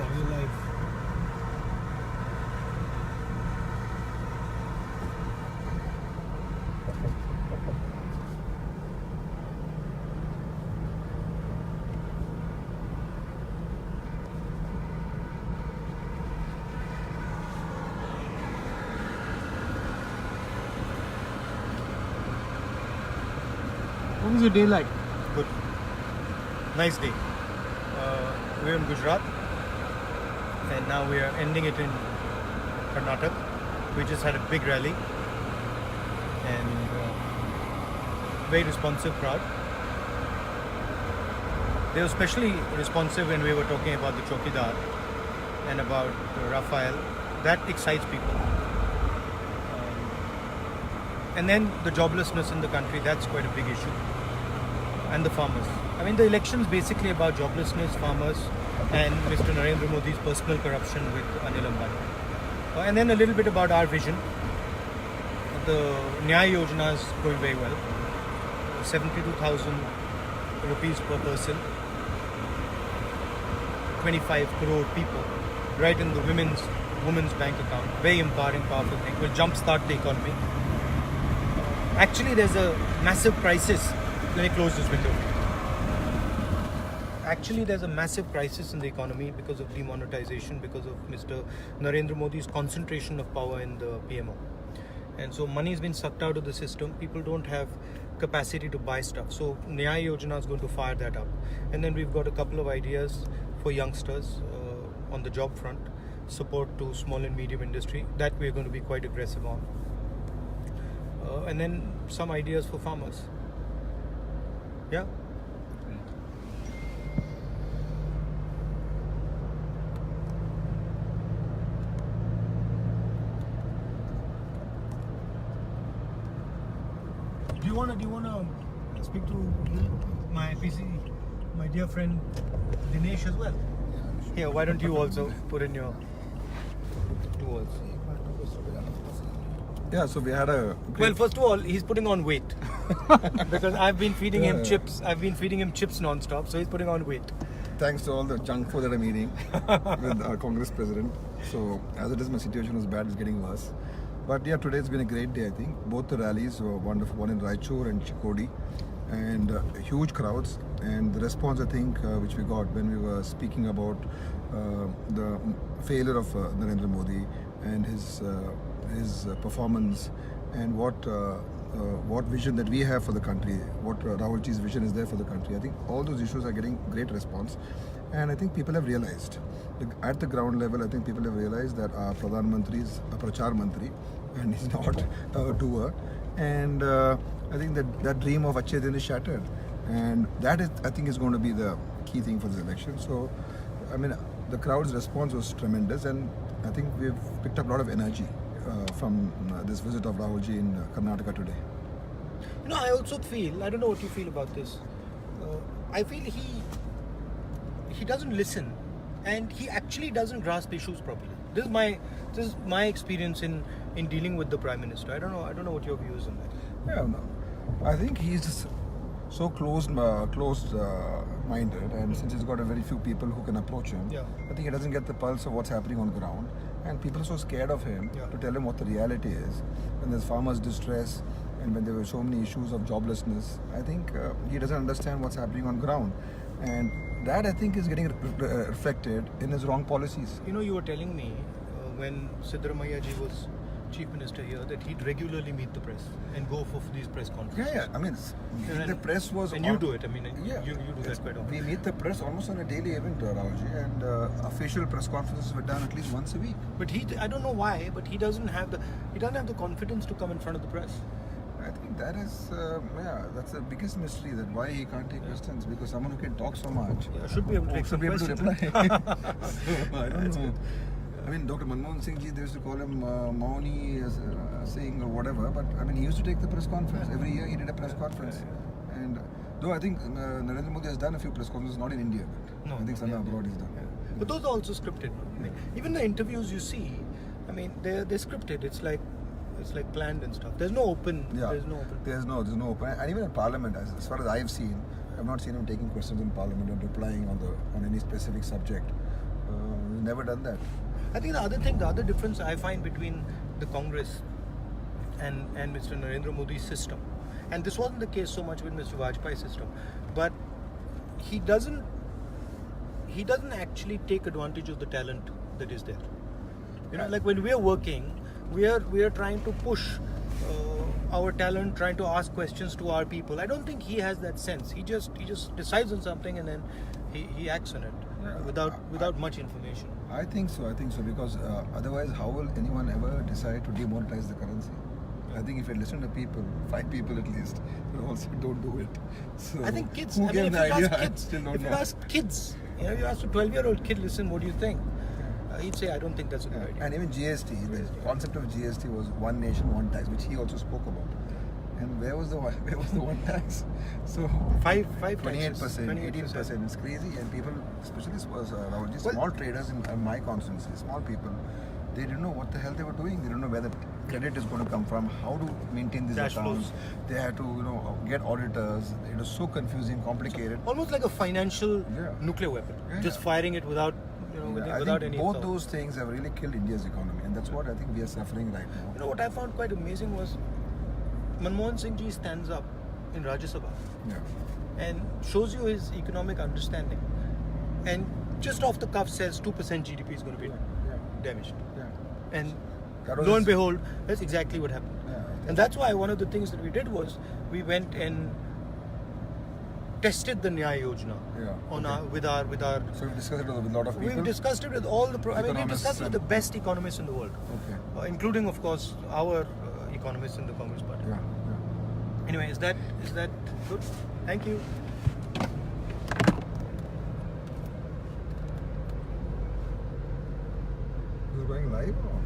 Yeah, we're live. What was your day like? Good. Nice day. We're in Gujarat and now we are ending it in Karnataka. We just had a big rally and very responsive crowd. They were especially responsive when we were talking about the Chokidar and about Rafael. That excites people. And then the joblessness in the country, that's quite a big issue. And the farmers. I mean, the election's basically about joblessness, farmers, and Mr. Narendra Modi's personal corruption with Anil Ambani. And then a little bit about our vision. The Nyaya Yojana is going very well. 72,000 rupees per person. 25 crore people right in the women's bank account. Very empowering, powerful thing. Will jumpstart the economy. Actually, there's a massive crisis. Let me close this window. Actually, there's a massive crisis in the economy because of demonetization, because of Mr. Narendra Modi's concentration of power in the PMO. And so money has been sucked out of the system. People don't have capacity to buy stuff. So Nyaya Yojana is going to fire that up. And then we've got a couple of ideas for youngsters on the job front, support to small and medium industry. That we're going to be quite aggressive on. And then some ideas for farmers. Yeah. Do you wanna speak to my dear friend Dinesh as well? Here, why don't you also put in your 2 words? Yeah, so we had a Well, first of all, he's putting on weight because I've been feeding him chips. I've been feeding him chips non-stop, so he's putting on weight. thanks to all the junk food that I'm eating with our Congress president. So as it is, my situation was bad; it's getting worse. But yeah, today's been a great day. I think both the rallies were wonderful. One in Raichur and Chikodi, and huge crowds. And the response, I think, which we got when we were speaking about the failure of Narendra Modi and his performance and what vision that we have for the country, what Rahulji's vision is there for the country. I think all those issues are getting great response, and I think people have realized at the ground level. I think people have realized that our Pradhan Mantri is a Prachar Mantri and he's not a doer, and I think that dream of Achhe Din is shattered, and that is, I think, is going to be the key thing for this election. So I mean, the crowd's response was tremendous, and I think we've picked up a lot of energy from this visit of Rahulji in Karnataka today. You know, I also feel, I don't know what you feel about this. I feel he doesn't listen, and he actually doesn't grasp issues properly. This is my experience in dealing with the Prime Minister. I don't know what your view is on that. Yeah, no. I think he's just so closed-minded, and since he's got a very few people who can approach him, Yeah. I think he doesn't get the pulse of what's happening on the ground, and people are so scared of him Yeah. to tell him what the reality is. When there's farmers' distress, and when there were so many issues of joblessness, I think he doesn't understand what's happening on ground, and that, I think, is getting reflected in his wrong policies. You know, you were telling me when Siddaramaiah ji was Chief Minister here that he'd regularly meet the press and go for these press conferences. Yeah. I mean, the press was... And you do it. I mean, Yeah, you do that quite often. We meet the press almost on a daily event, Rahulji, and official press conferences were done at least once a week. But I don't know why, but he doesn't have the confidence to come in front of the press. I think that is, that's the biggest mystery, that why he can't take questions, because someone who can talk so much Yeah, should be able to take should some be able to questions. reply. I don't know. I mean, Dr. Manmohan Singh ji, they used to call him Mauni Singh or whatever, but I mean, he used to take the press conference. Every year he did a press conference. And though I think Narendra Modi has done a few press conferences, not in India, but No, I think somewhere abroad he's done. But those are also scripted. I mean, even the interviews you see, I mean, they're scripted. It's like planned and stuff. There's no open. Yeah. There's no open. There's no open. And even in Parliament, as far as I've seen, I've not seen him taking questions in Parliament and replying on any specific subject. He's never done that. I think the other difference I find between the Congress and Mr. Narendra Modi's system, and this wasn't the case so much with Mr. Vajpayee's system, but he doesn't actually take advantage of the talent that is there. You know, like when we are working, we are trying to push our talent, trying to ask questions to our people. I don't think he has that sense. He just decides on something and then he acts on it without much information. I think so because otherwise, how will anyone ever decide to demonetize the currency? I think if you listen to people, 5 people at least, will also don't do it. So I think kids. Who I mean, gave if the you idea? ask I kids, still don't if you know. ask kids, you know, you ask a 12-year-old kid, listen, what do you think? He'd say, I don't think that's a good idea. And even GST, the concept of GST was one nation, one tax, which he also spoke about. And where was the one tax? So 28%, 18%. It's crazy, and people, especially small traders in my constituency, small people, they didn't know what the hell they were doing. They didn't know where the credit is going to come from, how to maintain these Cash accounts. flows. They had to, get auditors. It was so confusing, complicated. Almost like a financial nuclear weapon, just firing it without I think any both thought. those things have really killed India's economy, and that's what I think we are suffering right now. You know what I found quite amazing was Manmohan Singh ji stands up in Rajya Sabha Yeah. and shows you his economic understanding, and just off the cuff says 2% GDP is going to be damaged. Yeah. And That was lo and his- behold, that's exactly what happened. Yeah. And that's why one of the things that we did was we went and tested the Nyaya Yojana on with our. So we've discussed it with a lot of people. We've discussed it with all the. We've Economists discussed it with the best economists in the world, Okay. including, of course, our economists in the Congress Party. Yeah. Anyway, is that good? Thank you. Is it going live? Or?